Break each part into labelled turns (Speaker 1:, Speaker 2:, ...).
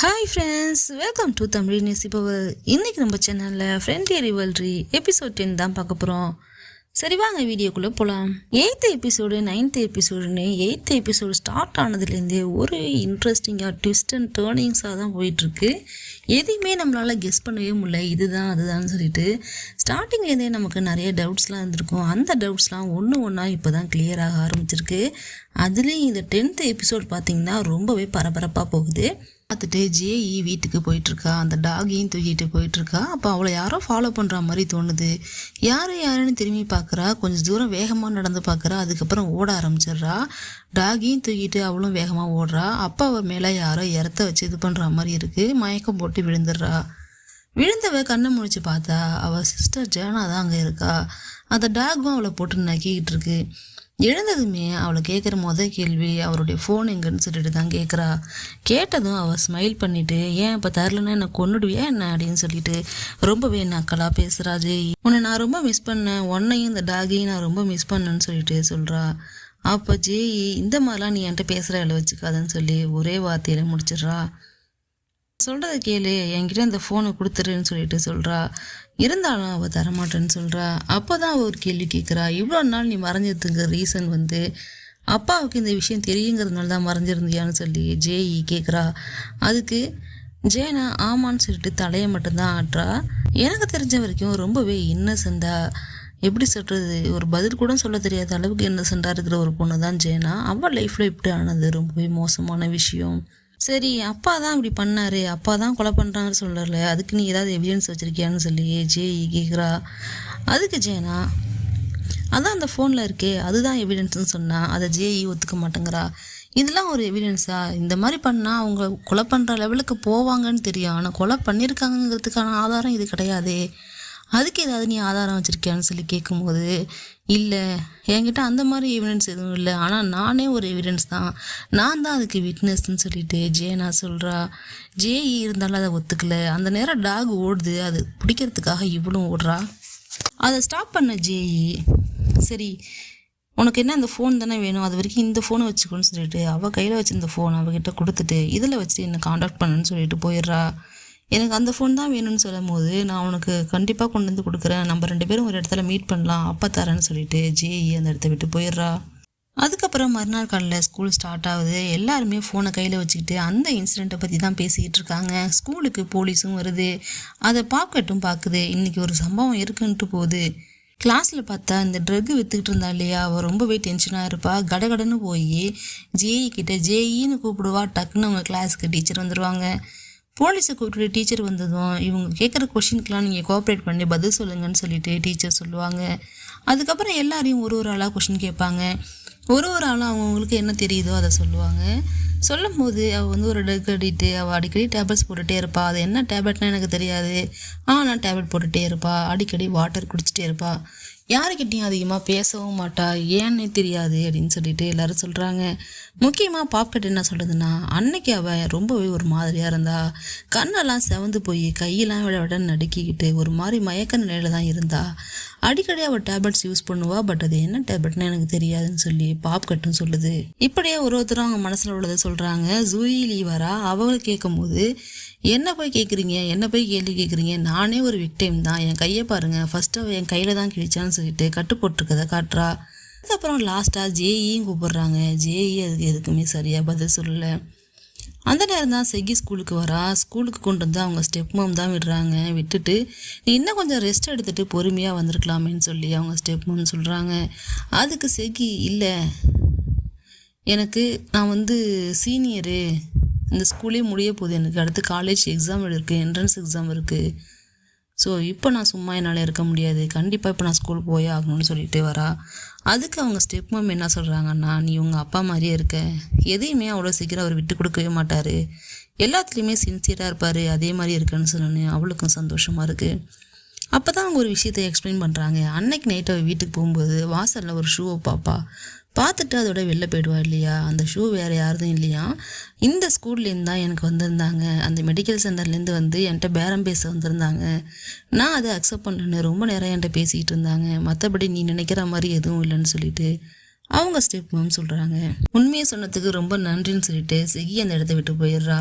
Speaker 1: Hi friends, welcome to Tamil Nesippavar. இன்றைக்கி நம்ம சேனலில் ஃப்ரெண்ட்லியர் ரிவல்ரி எபிசோட் 10 தான் பார்க்க போகிறோம். சரி வாங்க வீடியோக்குள்ளே போகலாம். 8th எபிசோடு 9th எபிசோடுன்னு 8th எபிசோடு ஸ்டார்ட் ஆனதுலேருந்தே ஒரு இன்ட்ரெஸ்டிங்காக ட்விஸ்ட் அண்ட் டேர்னிங்ஸாக தான் போயிட்டுருக்கு. எதையுமே நம்மளால் கெஸ் பண்ணவே முடியல, இதுதான் அதுதான் சொல்லிட்டு. ஸ்டார்டிங்லேருந்தே நமக்கு நிறைய டவுட்ஸ்லாம் இருந்திருக்கும். அந்த டவுட்ஸ்லாம் ஒன்று ஒன்றா இப்போ தான் கிளியராக ஆரம்பிச்சிருக்கு. அதுலேயும் இந்த 10th எபிசோட் பார்த்திங்கன்னா ரொம்பவே பரபரப்பாக போகுது. பார்த்துட்டு ஜேஇ வீட்டுக்கு போயிட்டுருக்கா, அந்த டாகையும் தூக்கிட்டு போயிட்டுருக்கா. அப்போ அவளை யாரோ ஃபாலோ பண்ணுற மாதிரி தோணுது. யாருன்னு திரும்பி பார்க்குறா, கொஞ்சம் தூரம் வேகமாக நடந்து பார்க்குறா, அதுக்கப்புறம் ஓட ஆரம்பிச்சிடுறா. டாகையும் தூக்கிட்டு அவளும் வேகமாக ஓடுறா. அப்போ அவள் மேலே யாரோ இடத்த வச்சு இது பண்ணுற மாதிரி இருக்குது. மயக்கம் போட்டு விழுந்துடுறா. விழுந்தவ கண்ணை முடிச்சு பார்த்தா அவள் சிஸ்டர் ஜேனா தான் அங்கே இருக்கா. அந்த டாகும் அவளை போட்டு நக்கிக்கிட்டு இருக்கு. எழுந்ததுமே அவளை கேட்குற கேள்வி அவருடைய ஃபோன் எங்கன்னு சொல்லிட்டு தான் கேட்குறா. கேட்டதும் அவள் ஸ்மைல் பண்ணிவிட்டு, ஏன் இப்போ தரலன்னா என்னை கொண்டுடுவியா என்ன அப்படின்னு சொல்லிட்டு ரொம்பவே நக்கலாக பேசுகிறா. ஜெய், உன்னை நான் ரொம்ப மிஸ் பண்ணேன், உன்னையும் இந்த டாகையும் நான் ரொம்ப மிஸ் பண்ணேன்னு சொல்லிட்டு சொல்கிறா. அப்போ ஜெய், இந்த மாதிரிலாம் நீ என்கிட்ட பேசுகிற வேலை வச்சுக்காதுன்னு சொல்லி ஒரே வார்த்தையில் முடிச்சிடுறா. சொல்கிறத கேளு, என்கிட்ட இந்த ஃபோனை கொடுத்துருன்னு சொல்லிட்டு சொல்கிறா. இருந்தாலும் அவள் தரமாட்டேன்னு சொல்கிறா. அப்போ தான் அவள் ஒரு கேள்வி கேட்குறா. இவ்வளோ நாள் நீ மறைஞ்சதுக்கு ரீசன் அப்பாவுக்கு இந்த விஷயம் தெரியுங்கிறதுனால தான் மறைஞ்சிருந்தியான்னு சொல்லி ஜேஇ கேட்குறா. அதுக்கு ஜேனா ஆமான்னு சொல்லிட்டு தலையை மட்டும்தான் ஆட்டுறா. எனக்கு தெரிஞ்ச வரைக்கும் ரொம்பவே இன்னசென்ட்டாக, எப்படி சொல்கிறது, ஒரு பதில் கூட சொல்ல தெரியாத அளவுக்கு இன்னசென்ட்டாக இருக்கிற ஒரு பொண்ணு தான் ஜேனா. அவள் லைஃப்பில் இப்படி ஆனது ரொம்பவே மோசமான விஷயம். சரி, அப்பா தான் இப்படி பண்ணார், அப்பா தான் கொலை பண்ணுறான்னு சொல்லல, அதுக்கு நீ ஏதாவது எவிடன்ஸ் வச்சுருக்கியான்னு சொல்லி ஜேஇ கேட்குறா. அதுக்கு ஜேனா, அதான் அந்த ஃபோனில் இருக்கே, அதுதான் எவிடன்ஸ்னு சொன்னால் அதை ஜேஇ ஒத்துக்க மாட்டேங்கிறா. இதெல்லாம் ஒரு எவிடன்ஸா? இந்த மாதிரி பண்ணால் அவங்க கொலை பண்ணுற லெவலுக்கு போவாங்கன்னு தெரியும், ஆனால் கொலை பண்ணியிருக்காங்கிறதுக்கான ஆதாரம் இது கிடையாதே, அதுக்கு ஏதாவது நீ ஆதாரம் வச்சுருக்கியான்னு சொல்லி கேட்கும்போது, இல்லை என்கிட்ட அந்த மாதிரி எவிடன்ஸ் எதுவும் இல்லை, ஆனால் நானே ஒரு எவிடன்ஸ் தான், நான் தான் அதுக்கு விட்னஸ்ன்னு சொல்லிட்டு ஜேனா சொல்கிறா. ஜேஇ இருந்தாலும் அதை ஒத்துக்கலை. அந்த நேரம் டாக் ஓடுது, அது பிடிக்கிறதுக்காக இவளும் ஓடுறா. அதை ஸ்டாப் பண்ண ஜேஇ, சரி உனக்கு என்ன அந்த ஃபோன் தானே வேணும், அது வரைக்கும் இந்த ஃபோனை வச்சுக்கோன்னு சொல்லிட்டு அவள் கையில் வச்சுருந்த ஃபோன் அவகிட்ட கொடுத்துட்டு இதில் வச்சு என்னை காண்டாக்ட் பண்ணுன்னு சொல்லிட்டு போயிடுறா. எனக்கு அந்த ஃபோன் தான் வேணும்னு சொல்லும் போது, நான் உனக்கு கண்டிப்பாக கொண்டு வந்து கொடுக்குறேன், நம்ம 2 பேரும் ஒரு இடத்துல மீட் பண்ணலாம், அப்போ தரேன்னு சொல்லிட்டு ஜேஇ அந்த இடத்த விட்டு போயிடுறா. அதுக்கப்புறம் மறுநாள் காலையில் ஸ்கூல் ஸ்டார்ட் ஆகுது. எல்லாருமே ஃபோனை கையில் வச்சுக்கிட்டு அந்த இன்சிடெண்ட்டை பற்றி தான் பேசிக்கிட்டு இருக்காங்க. ஸ்கூலுக்கு போலீஸும் வருது, அதை பார்க்கட்டும் பார்க்குது. இன்றைக்கி ஒரு சம்பவம் இருக்குன்ட்டு போகுது. கிளாஸில் பார்த்தா இந்த ட்ரக்கு விற்றுக்கிட்டு இருந்தா இல்லையா, அவள் ரொம்பவே டென்ஷனாக இருப்பா. கடகடன்னு போய் ஜேஇ கிட்ட ஜேஇன்னு கூப்பிடுவா. டக்குன்னு அவங்க கிளாஸுக்கு டீச்சர் வந்துடுவாங்க. போலீஸை கூப்பிட்டு டீச்சர் வந்ததும், இவங்க கேட்குற கொஷினுக்கெலாம் நீங்கள் கோஆப்ரேட் பண்ணி பதில் சொல்லுங்கன்னு சொல்லிட்டு டீச்சர் சொல்லுவாங்க. அதுக்கப்புறம் எல்லாரையும் ஒரு ஒரு ஆளாக கொஷின் கேட்பாங்க. ஒரு ஆளாக அவங்களுக்கு என்ன தெரியுதோ அதை சொல்லுவாங்க. சொல்லும் போது அவள் ஒரு ட்ரக் அடிக்ட்டு, அவள் அடிக்கடி டேப்லெட்ஸ் போட்டுகிட்டே இருப்பாள். அது என்ன டேப்லெட்னா எனக்கு தெரியாது, நான் டேப்லெட் போட்டுகிட்டே இருப்பாள். அடிக்கடி வாட்டர் குடிச்சிட்டே இருப்பாள். யாருக்கிட்டையும் அதிகமாக பேசவும் மாட்டா, ஏன்னே தெரியாது அப்படின்னு சொல்லிட்டு எல்லாரும் சொல்கிறாங்க. முக்கியமாக பாப்கட் என்ன சொல்கிறதுன்னா, அன்னைக்கு அவள் ரொம்பவே ஒரு மாதிரியாக இருந்தா. கண்ணெல்லாம் செவந்து போய் கையெல்லாம் விட நடுக்கிக்கிட்டு ஒரு மாதிரி மயக்க நிலையில் தான் இருந்தா. அடிக்கடி அவள் டேப்லெட்ஸ் யூஸ் பண்ணுவா, பட் அது என்ன டேப்லெட்னு எனக்கு தெரியாதுன்னு சொல்லி பாப்கட்டும் சொல்லுது. இப்படியே ஒருத்தரும் அவங்க மனசில் உள்ளதை சொல்கிறாங்க. ஜூயி லீவரா, அவளை கேட்கும் போது, என்ன போய் கேட்குறீங்க, என்ன போய் கேள்வி கேட்குறீங்க, நானே ஒரு விக்டைம் தான், என் கையை பாருங்கள், ஃபஸ்ட்டு அவள் என் கையில் தான் கிழிச்சான்னு சொல்லிட்டு கட்டு போட்டிருக்கதை காட்டுறா. அதுக்கப்புறம் லாஸ்ட்டாக ஜேஇயும் கூப்பிட்றாங்க. ஜேஇ அதுக்கு எதுக்குமே சரியாக பதில் சொல்லலை. அந்த நேரம் தான் செகி ஸ்கூலுக்கு வரா. ஸ்கூலுக்கு கொண்டு வந்து அவங்க ஸ்டெப் மாம் தான் விடுறாங்க. விட்டுட்டு, நீ இன்னும் கொஞ்சம் ரெஸ்ட் எடுத்துகிட்டு பொறுமையாக வந்திருக்கலாமேன்னு சொல்லி அவங்க ஸ்டெப் மாம் சொல்கிறாங்க. அதுக்கு செகி, இல்லை எனக்கு நான் சீனியரு, இந்த ஸ்கூலே முடிய போகுது, எனக்கு அடுத்து காலேஜ் எக்ஸாம் இருக்குது, என்ட்ரன்ஸ் எக்ஸாம் இருக்குது, ஸோ இப்போ நான் சும்மா என்னால் இருக்க முடியாது, கண்டிப்பாக இப்போ நான் ஸ்கூல் போயே ஆகணும்னு சொல்லிட்டு வரா. அதுக்கு அவங்க ஸ்டெப் மாம் என்ன சொல்கிறாங்கன்னா, நீ உங்கள் அப்பா மாதிரியே இருக்க, எதையுமே அவ்வளோ சீக்கிரம் அவர் விட்டு கொடுக்கவே மாட்டார், எல்லாத்துலேயுமே சின்சியராக இருப்பார், அதே மாதிரி இருக்குன்னு சொன்னோன்னே அவளுக்கும் சந்தோஷமாக இருக்குது. அப்போ தான் அவங்க ஒரு விஷயத்தை எக்ஸ்பிளைன் பண்ணுறாங்க. அன்னைக்கு நைட்டு அவள் வீட்டுக்கு போகும்போது வாசலில் ஒரு ஷூவை பார்த்துட்டு அதோட வெளில போயிடுவா இல்லையா. அந்த ஷூ வேறு யாருதும் இல்லையா, இந்த ஸ்கூல்லேருந்து தான் எனக்கு வந்திருந்தாங்க, அந்த மெடிக்கல் சென்டர்லேருந்து என்கிட்ட பேரம் பேச வந்திருந்தாங்க, நான் அதை அக்செப்ட் பண்ணேன்னு ரொம்ப நேரம் என்கிட்ட பேசிக்கிட்டு இருந்தாங்க, மற்றபடி நீ நினைக்கிற மாதிரி எதுவும் இல்லைன்னு சொல்லிட்டு அவங்க ஸ்டெப் மாம் சொல்கிறாங்க. உண்மையை சொன்னதுக்கு ரொம்ப நன்றின்னு சொல்லிட்டு செகி அந்த இடத்த விட்டு போயிடுறா.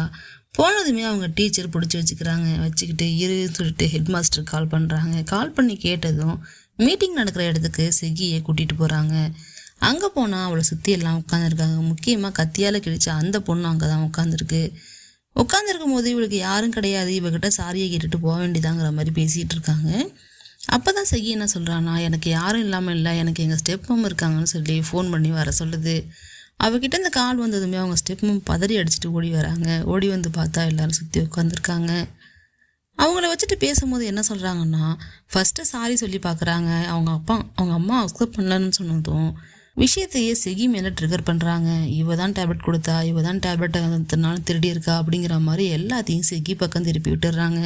Speaker 1: போனதுமே அவங்க டீச்சர் பிடிச்சி வச்சுக்கிட்டு இருன்னு சொல்லிட்டு ஹெட் மாஸ்டருக்கு கால் பண்ணுறாங்க. கால் பண்ணி கேட்டதும் மீட்டிங் நடக்கிற இடத்துக்கு செகியை கூட்டிகிட்டு போகிறாங்க. அங்கே போனால் அவளை சுற்றி எல்லாம் உட்காந்துருக்காங்க. முக்கியமாக கத்தியால் கிழிச்ச அந்த பொண்ணு அங்கே தான் உட்காந்துருக்கு. உட்காந்துருக்கும் போது இவளுக்கு யாரும் கிடையாது, இவகிட்ட சாரியை கேட்டுட்டு போக வேண்டியதாங்கிற மாதிரி பேசிகிட்டு இருக்காங்க. அப்போ தான் செகி என்ன சொல்கிறான்னா, எனக்கு யாரும் இல்லாமல் இல்லை, எனக்கு எங்கள் ஸ்டெப் மம் இருக்காங்கன்னு சொல்லி ஃபோன் பண்ணி வர சொல்லுது. அவகிட்ட இந்த கால் வந்ததுமே அவங்க ஸ்டெப் மம் பதறி அடிச்சுட்டு ஓடி வராங்க. ஓடி வந்து பார்த்தா எல்லோரும் சுற்றி உட்காந்துருக்காங்க. அவங்கள வச்சுட்டு பேசும்போது என்ன சொல்கிறாங்கன்னா, ஃபஸ்ட்டு சாரி சொல்லி பார்க்குறாங்க. அவங்க அம்மா அக்செப்ட் பண்ணலன்னு சொன்னதும் விஷயத்தையே செகி மேலே ட்ரிகர் பண்ணுறாங்க. இவ தான் டேப்லெட் கொடுத்தா, இவ தான் டேப்லெட்டை நாள் திருடி இருக்கா அப்படிங்கிற மாதிரி எல்லாத்தையும் செகி பக்கம் திருப்பி விட்டுடுறாங்க.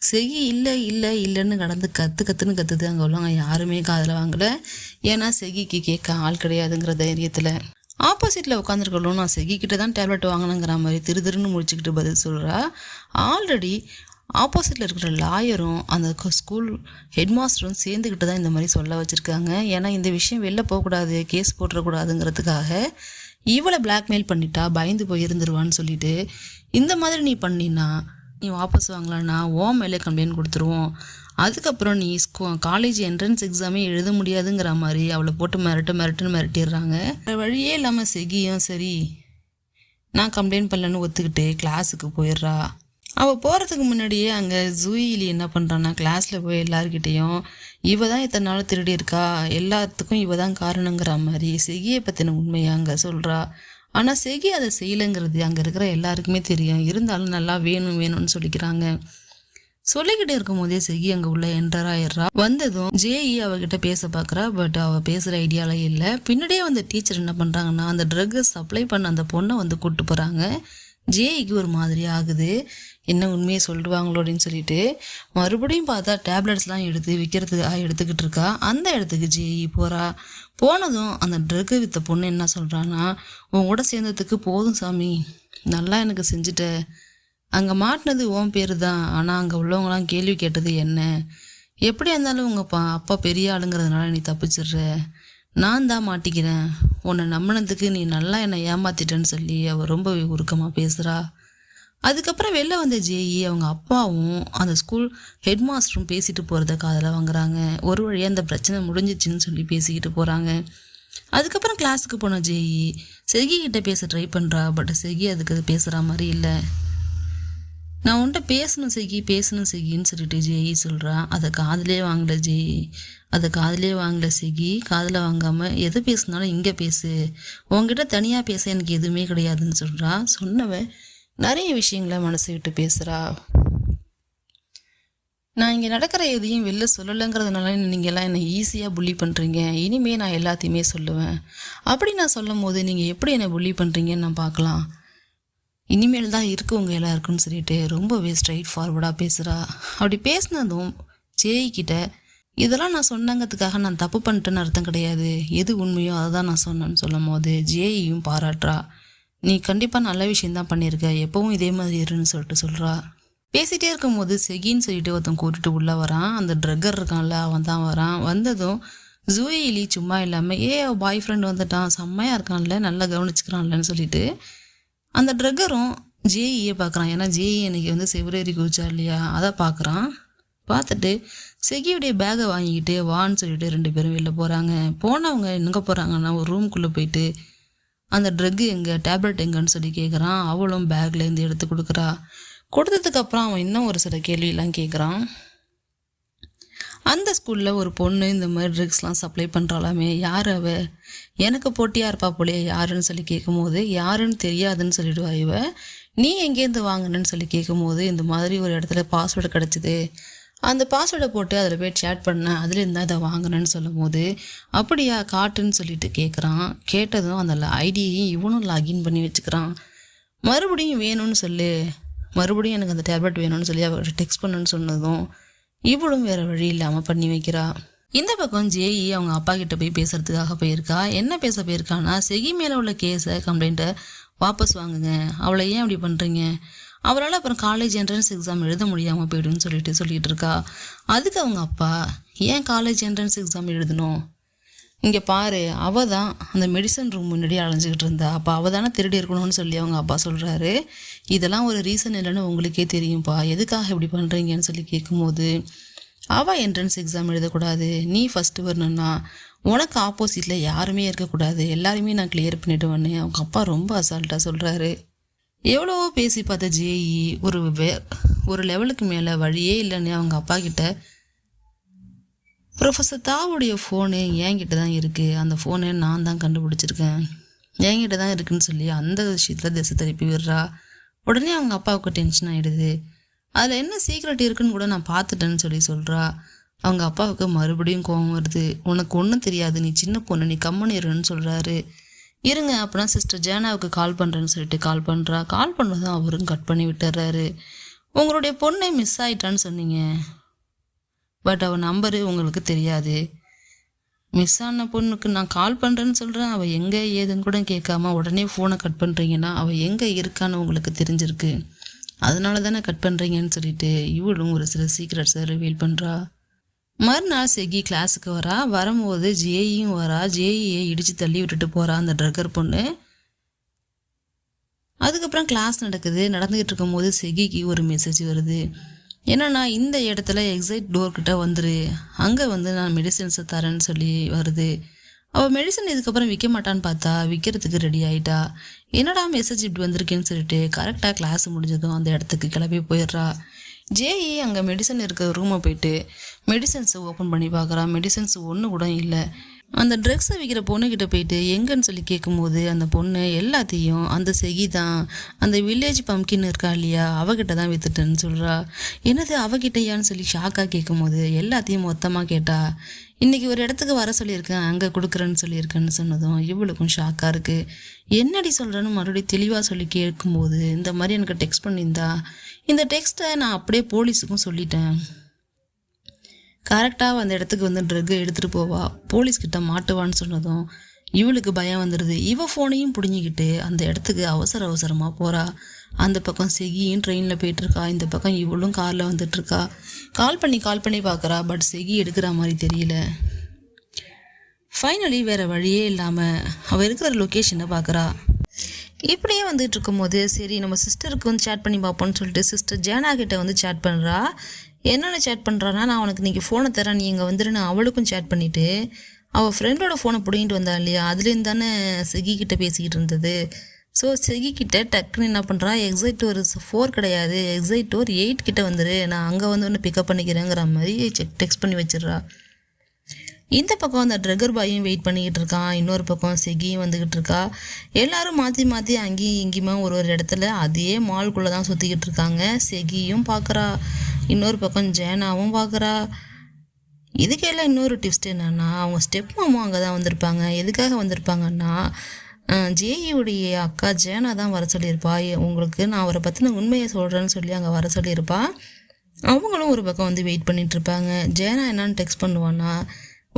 Speaker 1: செகி இல்லைன்னு கடந்து கத்துன்னு கத்துது. அங்கே உள்ளவங்க யாருமே காதில் வாங்கலை. ஏன்னா செகிக்கு கேட்க ஆள் கிடையாதுங்கிற தைரியத்தில் ஆப்போசிட்டில் உட்காந்துருக்கணும். நான் செகி கிட்ட தான் டேப்லெட் வாங்கினங்கிற மாதிரி திருன்னு முடிச்சுக்கிட்டு பதில் சொல்கிறா. ஆல்ரெடி ஆப்போசிட்டில் இருக்கிற லாயரும் அந்த ஸ்கூல் ஹெட் மாஸ்டரும் சேர்ந்துக்கிட்டு தான் இந்த மாதிரி சொல்ல வச்சுருக்காங்க. ஏன்னா இந்த விஷயம் வெளில போகக்கூடாது, கேஸ் போட்டுறக்கூடாதுங்கிறதுக்காக இவளை பிளாக்மெயில் பண்ணிட்டா பயந்து போய் இருந்துருவான்னு சொல்லிட்டு, இந்த மாதிரி நீ பண்ணினா நீ வாபஸ் வாங்கலான்னா மேலே கம்ப்ளைண்ட் கொடுத்துருவோம், அதுக்கப்புறம் நீ காலேஜ் என்ட்ரன்ஸ் எக்ஸாமே எழுத முடியாதுங்கிற மாதிரி அவளை போட்டு மிரட்டிடுறாங்க. வழியே இல்லாமல் செகியும் சரி நான் கம்ப்ளைண்ட் பண்ணலன்னு ஒத்துக்கிட்டு கிளாஸுக்கு போயிடுறா. அவள் போகிறதுக்கு முன்னாடியே அங்கே ஜூயிலி என்ன பண்ணுறான்னா, கிளாஸில் போய் எல்லாருக்கிட்டேயும் இவ தான் இத்தனை நாள் திருடி இருக்கா, எல்லாத்துக்கும் இவ தான் காரணங்கிற மாதிரி செகியை பற்றின உண்மையை அங்கே சொல்கிறா. ஆனால் செகி அதை செய்யலைங்கிறது அங்கே இருக்கிற எல்லாருக்குமே தெரியும். இருந்தாலும் நல்லா வேணும்னு சொல்லிக்கிறாங்க. சொல்லிக்கிட்டே இருக்கும் போதே செகி அங்கே உள்ள என்டர் ஆயிடுறா. வந்ததும் ஜேஇ அவகிட்ட பேச பார்க்குறா. பட் அவள் பேசுகிற ஐடியாவில் இல்லை. பின்னாடியே வந்த டீச்சர் என்ன பண்ணுறாங்கன்னா, அந்த ட்ரக்கை சப்ளை பண்ண அந்த பொண்ணை வந்து கூப்பிட்டு போகிறாங்க. ஜேஇக்கு ஒரு மாதிரி ஆகுது, என்ன உண்மையை சொல்லுவாங்களோ அப்படின்னு சொல்லிட்டு மறுபடியும் பார்த்தா டேப்லெட்ஸ்லாம் எடுத்து விற்கிறதுக்காக எடுத்துக்கிட்டு இருக்கா. அந்த இடத்துக்கு ஜேஇ போகிறா. போனதும் அந்த ட்ரக்கு விற்ற பொண்ணு என்ன சொல்கிறான்னா, உன் கூட சேர்ந்ததுக்கு போதும் சாமி, நல்லா எனக்கு செஞ்சுட்ட, அங்கே மாட்டினது உன் பேர் தான், ஆனால் அங்கே உள்ளவங்களாம் கேள்வி கேட்டது என்ன, எப்படி இருந்தாலும் உங்கள் அப்பா பெரிய ஆளுங்கிறதுனால நீ தப்பிச்சிடுற, நான் தான் மாட்டிக்கிறேன், உன்னை நம்பினதுக்கு நீ நல்லா என்னை ஏமாத்திட்டேன்னு சொல்லி அவள் ரொம்ப உருக்கமாக பேசுகிறா. அதுக்கப்புறம் வெளில வந்த ஜேஇ அவங்க அப்பாவும் அந்த ஸ்கூல் ஹெட் மாஸ்டரும் பேசிட்டு போகிறத காதில் வாங்குறாங்க. ஒரு வழியாக அந்த பிரச்சனை முடிஞ்சிச்சின்னு சொல்லி பேசிக்கிட்டு போகிறாங்க. அதுக்கப்புறம் கிளாஸுக்கு போன ஜேஇ செகி கிட்ட பேச ட்ரை பண்ணுறா. பட் செகி அதுக்கு பேசுகிற மாதிரி இல்லை. நான் உன்ட்ட பேசணும் செகின்னு சொல்லிட்டு ஜேஇ சொல்கிறா. அதை காதிலே வாங்கல செகி. காதில் வாங்காமல் எது பேசுனாலும் இங்கே பேசு, உங்ககிட்ட தனியாக பேச எனக்கு எதுவுமே கிடையாதுன்னு சொல்கிறா. சொன்னவன் நிறைய விஷயங்களை மனசை விட்டு பேசுகிறா. நான் இங்கே நடக்கிற எதையும் வெளில சொல்லலைங்கிறதுனால நீங்கள் எல்லாம் என்னை ஈஸியாக புள்ளி பண்ணுறீங்க, இனிமேல் நான் எல்லாத்தையுமே சொல்லுவேன். அப்படி நான் சொல்லும் போது நீங்கள் எப்படி என்னை புள்ளி பண்ணுறீங்கன்னு நான் பார்க்கலாம், இனிமேல் தான் இருக்குவங்க எல்லாம் இருக்குன்னு சொல்லிட்டு ரொம்பவே ஸ்ட்ரைட் ஃபார்வர்டாக பேசுகிறா. அப்படி பேசினதும் ஜேஇ கிட்ட இதெல்லாம் நான் சொன்னங்கிறதுக்காக நான் தப்பு பண்ணிட்டேன்னு அர்த்தம் கிடையாது, எது உண்மையோ அதை தான் நான் சொன்னேன்னு சொல்லும் போது ஜேஇயும் பாராட்டுறா. நீ கண்டிப்பாக நல்ல விஷயந்தான் பண்ணியிருக்க, எப்பவும் இதே மாதிரி இருன்னு சொல்கிறா. பேசிகிட்டே இருக்கும்போது செகின்னு சொல்லிட்டு ஒருத்தன் கூட்டிட்டு உள்ளே வரான். அந்த ட்ரக்கர் இருக்கான்ல அவன் தான் வரான். வந்ததும் ஜூயிலி சும்மா இல்லாமல் அவள் பாய் ஃப்ரெண்ட் வந்துட்டான், செம்மையாக இருக்கான்ல, நல்லா கவனிச்சுக்கிறான்லன்னு சொல்லிட்டு அந்த ட்ரக்கரும் ஜேஇயை பார்க்குறான். ஏன்னா ஜேஇ அன்றைக்கி செவ்வரேறி குதிச்சா இல்லையா, அதை பார்க்குறான். பார்த்துட்டு செகியுடைய பேகை வாங்கிக்கிட்டு வான்னு சொல்லிட்டு 2 பேரும் வெளில போகிறாங்க. போனவங்க எங்கே போகிறாங்கன்னா ஒரு ரூம்குள்ளே போயிட்டு அந்த ட்ரக்கு எங்கே, டேப்லெட் எங்கன்னு சொல்லி கேட்குறான். அவளும் பேக்லேருந்து எடுத்து கொடுக்குறா. கொடுத்ததுக்கப்புறம் அவன் இன்னும் ஒரு சில கேள்வியெல்லாம் கேட்குறான். அந்த ஸ்கூலில் ஒரு பொண்ணு இந்த மாதிரி ட்ரக்ஸ்லாம் சப்ளை பண்ணுறாலாமே, யார் அவ, எனக்கு போட்டியாக இருப்பா போலே, யாருன்னு சொல்லி கேட்கும்போது யாருன்னு தெரியாதுன்னு சொல்லிடுவா இவ. நீ எங்கேருந்து வாங்கினேன்னு சொல்லி கேட்கும்போது இந்த மாதிரி ஒரு இடத்துல பாஸ்வேர்டு கிடச்சிது, அந்த பாஸ்வேர்டை போட்டு அதில் போய் சேட் பண்ணேன், அதுலேருந்து தான் இதை வாங்கினேன்னு சொல்லும் போது அப்படியா காட்டுன்னு சொல்லிட்டு கேட்குறான். கேட்டதும் அந்த ஐடியையும் இவனும் லாகின் பண்ணி வச்சுக்கிறான். மறுபடியும் வேணும்னு சொல்லு, மறுபடியும் எனக்கு அந்த டேப்லெட் வேணும்னு சொல்லி அவர்கிட்ட டெக்ஸ்ட் பண்ணுன்னு சொன்னதும் இவளும் வேறு வழி இல்லாமல் பண்ணி வைக்கிறா. இந்த பக்கம் ஜேஇ அவங்க அப்பா கிட்ட போய் பேசுறதுக்காக போயிருக்கா. என்ன பேச போயிருக்கான்னா, செகி மேலே உள்ள கேஸை கம்ப்ளைண்ட்டை வாபஸ் வாங்குங்க, அவளை ஏன் அப்படி பண்ணுறீங்க, அவரால் அப்புறம் காலேஜ் என்ட்ரன்ஸ் எக்ஸாம் எழுத முடியாமல் போய்டுன்னு சொல்லிட்டு இருக்கா. அதுக்கு அவங்க அப்பா, ஏன் காலேஜ் என்ட்ரன்ஸ் எக்ஸாம் எழுதணும், இங்கே பாரு, அவள் தான் அந்த மெடிசன் ரூம் முன்னாடி அலைஞ்சிக்கிட்டு இருந்தா. அப்போ அவள் தானே திருடி இருக்கணும்னு சொல்லி அவங்க அப்பா சொல்கிறாரு. இதெல்லாம் ஒரு ரீசன் இல்லைன்னு உங்களுக்கே தெரியும்ப்பா, எதுக்காக இப்படி பண்ணுறீங்கன்னு சொல்லி கேட்கும்போது, அவள் என்ட்ரன்ஸ் எக்ஸாம் எழுதக்கூடாது, நீ ஃபஸ்ட்டு வரணுன்னா உனக்கு ஆப்போசிட்டில் யாருமே இருக்கக்கூடாது, எல்லாருமே நான் கிளியர் பண்ணிட்டு வந்தேன். அவங்க அப்பா ரொம்ப அசால்ட்டாக சொல்கிறாரு. எவ்வளவோ பேசி பார்த்த ஜேஇ ஒரு லெவலுக்கு மேலே வழியே இல்லைன்னு அவங்க அப்பா கிட்ட, ப்ரொஃபஸர் தாவுடைய ஃபோனு என்கிட்ட தான் இருக்குது, அந்த ஃபோனை நான் தான் கண்டுபிடிச்சிருக்கேன், என்கிட்ட தான் இருக்குன்னு சொல்லி அந்த விஷயத்தில் திசை திருப்பி விடுறா. உடனே அவங்க அப்பாவுக்கு டென்ஷன் ஆகிடுது. அதில் என்ன சீக்ரெட் இருக்குன்னு கூட நான் பார்த்துட்டேன்னு சொல்லி சொல்கிறா. அவங்க அப்பாவுக்கு மறுபடியும் கோபம் வருது. உனக்கு ஒன்றும் தெரியாது, நீ சின்ன பொண்ணு, நீ கம்முன்னு இருன்னு சொல்கிறாரு. இருங்க அப்படின்னா சிஸ்டர் ஜேனாவுக்கு கால் பண்ணுறேன்னு சொல்லிட்டு கால் பண்ணுறா. கால் பண்ணதும் அவரும் கட் பண்ணி விட்டுறாரு. உங்களுடைய பொண்ணை மிஸ் ஆயிட்டான்னு சொன்னீங்க, பட் அவள் நம்பரு உங்களுக்கு தெரியாது. மிஸ் ஆன பொண்ணுக்கு நான் கால் பண்ணுறேன்னு சொல்கிறேன், அவள் எங்கே ஏதுன்னு கூட கேட்காம உடனே ஃபோனை கட் பண்ணுறீங்கன்னா அவள் எங்கே இருக்கான்னு உங்களுக்கு தெரிஞ்சிருக்கு, அதனால தானே கட் பண்ணுறீங்கன்னு சொல்லிட்டு இவளும் ஒரு சில சீக்ரெட்ஸை ரிவீல் பண்ணுறா. மறுநாள் செகி கிளாஸுக்கு வரும்போது ஜேஇயும் வரா. ஜேஇயை இடித்து தள்ளி விட்டுட்டு போகிறா அந்த ட்ரக்கர் பொண்ணு. அதுக்கப்புறம் கிளாஸ் நடந்துக்கிட்டு இருக்கும்போது செகிக்கு ஒரு மெசேஜ் வருது. என்னன்னா, இந்த இடத்துல எக்ஸைட் டோர்கிட்ட வந்துரு, அங்கே நான் மெடிசன்ஸை தரேன்னு சொல்லி வருது. அவள் மெடிசன் இதுக்கப்புறம் விற்க மாட்டான்னு பார்த்தா விற்கிறதுக்கு ரெடி ஆகிட்டா. என்னடா மெசேஜ் இப்படி வந்திருக்கேன்னு சொல்லிட்டு கரெக்டாக கிளாஸ் முடிஞ்சதும் அந்த இடத்துக்கு கிளம்பி போயிடுறா. ஜேஇ அங்கே மெடிசன் இருக்கிற ரூமை போயிட்டு மெடிசன்ஸை ஓப்பன் பண்ணி பார்க்குறா. மெடிசன்ஸ் ஒன்று கூட இல்லை. அந்த ட்ரக்ஸை விற்கிற பொண்ணுக்கிட்ட போயிட்டு எங்கன்னு சொல்லி கேட்கும்போது அந்த பொண்ணு எல்லாத்தையும் அந்த செகி தான், அந்த வில்லேஜ் பம்கின் இருக்கா இல்லையா, அவகிட்ட தான் விற்றுட்டேன்னு சொல்கிறா. என்னது அவகிட்டையான்னு சொல்லி ஷாக்காக கேட்கும்போது எல்லாத்தையும் மொத்தமாக கேட்டா. இன்றைக்கி ஒரு இடத்துக்கு வர சொல்லியிருக்கேன், அங்கே கொடுக்குறேன்னு சொல்லியிருக்கேன்னு சொன்னதும் இவளுக்கும் ஷாக்காக இருக்குது. என்னடி சொல்கிறேன்னு மறுபடியும் தெளிவாக சொல்லி கேட்கும்போது, இந்த மாதிரி எனக்கு டெக்ஸ்ட் பண்ணியிருந்தா, இந்த டெக்ஸ்ட்டை நான் அப்படியே போலீஸுக்கும் சொல்லிட்டேன், கரெக்டாக அந்த இடத்துக்கு ட்ரக்கை எடுத்துகிட்டு போவா, போலீஸ்கிட்ட மாட்டுவான்னு சொன்னதும் இவளுக்கு பயம் வந்துடுது. இவள் ஃபோனையும் பிடுங்கிக்கிட்டு அந்த இடத்துக்கு அவசரமாக போகிறா. அந்த பக்கம் செகியும் ட்ரெயினில் போயிட்டுருக்கா, இந்த பக்கம் இவளும் காரில் வந்துட்டுருக்கா. கால் பண்ணி பார்க்குறா, பட் செகி எடுக்கிற மாதிரி தெரியல. ஃபைனலி வேறு வழியே இல்லாமல் அவள் இருக்கிற லொக்கேஷனை பார்க்குறா. இப்படியே வந்துட்டு இருக்கும்போது சரி நம்ம சிஸ்டருக்கு சேட் பண்ணி பார்ப்போம்னு சொல்லிட்டு சிஸ்டர் ஜேனா கிட்ட சேட் பண்ணுறா. என்னென்ன சேட் பண்ணுறான்னா, நான் உனக்கு இன்றைக்கி ஃபோனை தரேன், நீ இங்கே வந்துருன்னு அவளுக்கும் சேட் பண்ணிவிட்டு அவள் ஃப்ரெண்டோட ஃபோனை பிடிங்கிட்டு வந்தா இல்லையா, அதுலேருந்து தானே செகி கிட்டே பேசிக்கிட்டு இருந்தது. ஸோ செகி கிட்டே டக்குன்னு என்ன பண்ணுறா, எக்ஸைட் ஒரு 4 கிடையாது, எக்ஸைட் ஒரு 8 கிட்டே வந்துரு, நான் அங்கே ஒன்று பிக்கப் பண்ணிக்கிறேங்கிற மாதிரி டெக்ஸ்ட் பண்ணி வச்சிடுறா. இந்த பக்கம் அந்த ட்ரக்கர் பாயும் வெயிட் பண்ணிக்கிட்டு இருக்கான், இன்னொரு பக்கம் செகியும் வந்துக்கிட்டு இருக்கா. எல்லாரும் மாற்றி அங்கேயும் இங்கேயுமா ஒரு இடத்துல அதே மால்குள்ளே தான் சுற்றிக்கிட்டு இருக்காங்க. செகியும் பார்க்குறா, இன்னொரு பக்கம் ஜேனாவும் பார்க்குறா. இதுக்கெல்லாம் இன்னொரு டிப்ஸ்ட் என்னென்னா, அவங்க ஸ்டெப் மாமும் அங்கே தான் வந்திருப்பாங்க. எதுக்காக வந்திருப்பாங்கன்னா, ஜேஇயுடைய அக்கா ஜேனா தான் வர சொல்லியிருப்பா, உங்களுக்கு நான் அவரை பற்றின உண்மையை சொல்கிறேன்னு சொல்லி அங்கே வர சொல்லியிருப்பா. அவங்களும் ஒரு பக்கம் வெயிட் பண்ணிகிட்ருப்பாங்க. ஜேனா என்னான்னு டெக்ஸ்ட் பண்ணுவான்னா,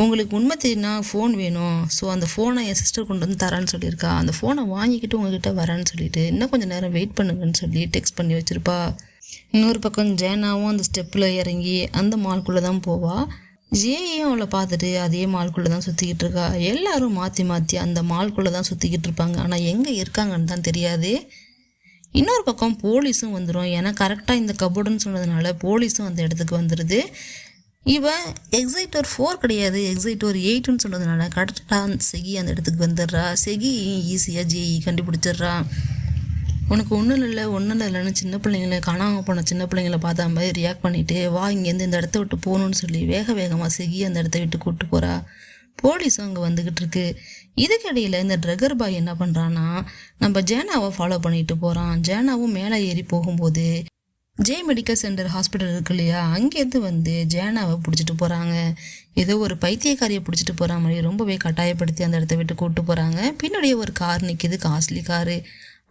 Speaker 1: உங்களுக்கு உண்மை தெரியுன்னா ஃபோன் வேணும், ஸோ அந்த ஃபோனை என் சிஸ்டர் கொண்டு தரேன்னு சொல்லியிருக்கா, அந்த ஃபோனை வாங்கிக்கிட்டு உங்ககிட்ட வரேன்னு சொல்லிட்டு இன்னும் கொஞ்சம் நேரம் வெயிட் பண்ணுங்கன்னு சொல்லி டெக்ஸ்ட் பண்ணி வச்சுருப்பா. இன்னொரு பக்கம் ஜேனாவும் அந்த ஸ்டெப்பில் இறங்கி அந்த மால்குள்ளே தான் போவாள். ஜேயும் அவளை பார்த்துட்டு அதே மால்குள்ளே தான் சுற்றிக்கிட்டு இருக்கா. எல்லாரும் மாற்றி அந்த மால்குள்ளே தான் சுற்றிக்கிட்டு இருப்பாங்க, ஆனால் எங்கே இருக்காங்கன்னு தான் தெரியாது. இன்னொரு பக்கம் போலீஸும் வந்துடும், ஏன்னா கரெக்டாக இந்த கபோர்டுன்னு சொன்னதுனால போலீஸும் அந்த இடத்துக்கு வந்துடுது. இவன் எக்ஸைட்டர் 4 கிடையாது, எக்ஸைட்டர் 8ன்னு சொன்னதுனால கரெக்டாக செகி அந்த இடத்துக்கு வந்துடுறா. செகி ஈஸியாக ஜேஇ கண்டுபிடிச்சிட்றா. உனக்கு ஒன்றும் இல்லைன்னு சின்ன பிள்ளைங்களை காணாமல் போன சின்ன பிள்ளைங்களை பார்த்தா மாதிரி ரியாக்ட் பண்ணிவிட்டு வா இங்கேருந்து இந்த இடத்த விட்டு போகணுன்னு சொல்லி வேகமாக செகி அந்த இடத்த விட்டு கூப்பிட்டு போகிறா. போலீஸும் அங்கே வந்துக்கிட்டு இருக்கு. இதுக்கிடையில் இந்த ட்ரக்கர் பாய் என்ன பண்ணுறான்னா, நம்ம ஜேனாவை ஃபாலோ பண்ணிட்டு போகிறான். ஜேனாவும் மேலே ஏறி போகும்போது ஜே மெடிக்கல் சென்டர் ஹாஸ்பிட்டல் இருக்கு இல்லையா, அங்கேருந்து ஜேனாவை பிடிச்சிட்டு போகிறாங்க. ஏதோ ஒரு பைத்தியக்காரியை பிடிச்சிட்டு போகிற மாதிரி ரொம்பவே கட்டாயப்படுத்தி அந்த இடத்த விட்டு கூப்பிட்டு போகிறாங்க. பின்னாடியே ஒரு கார் நிற்கிது, காஸ்ட்லி காரு.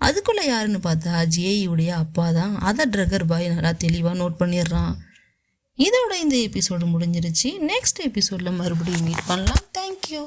Speaker 1: அதுக்குள்ளே யாருன்னு பார்த்தா ஜேஇயுடைய அப்பா தான். அதை ட்ரக்கர் பாய் நல்லா தெளிவாக நோட் பண்ணிடுறான். இதோட இந்த எபிசோடு முடிஞ்சிருச்சு. நெக்ஸ்ட் எபிசோடில் மறுபடியும் மீட் பண்ணலாம். தேங்க்யூ.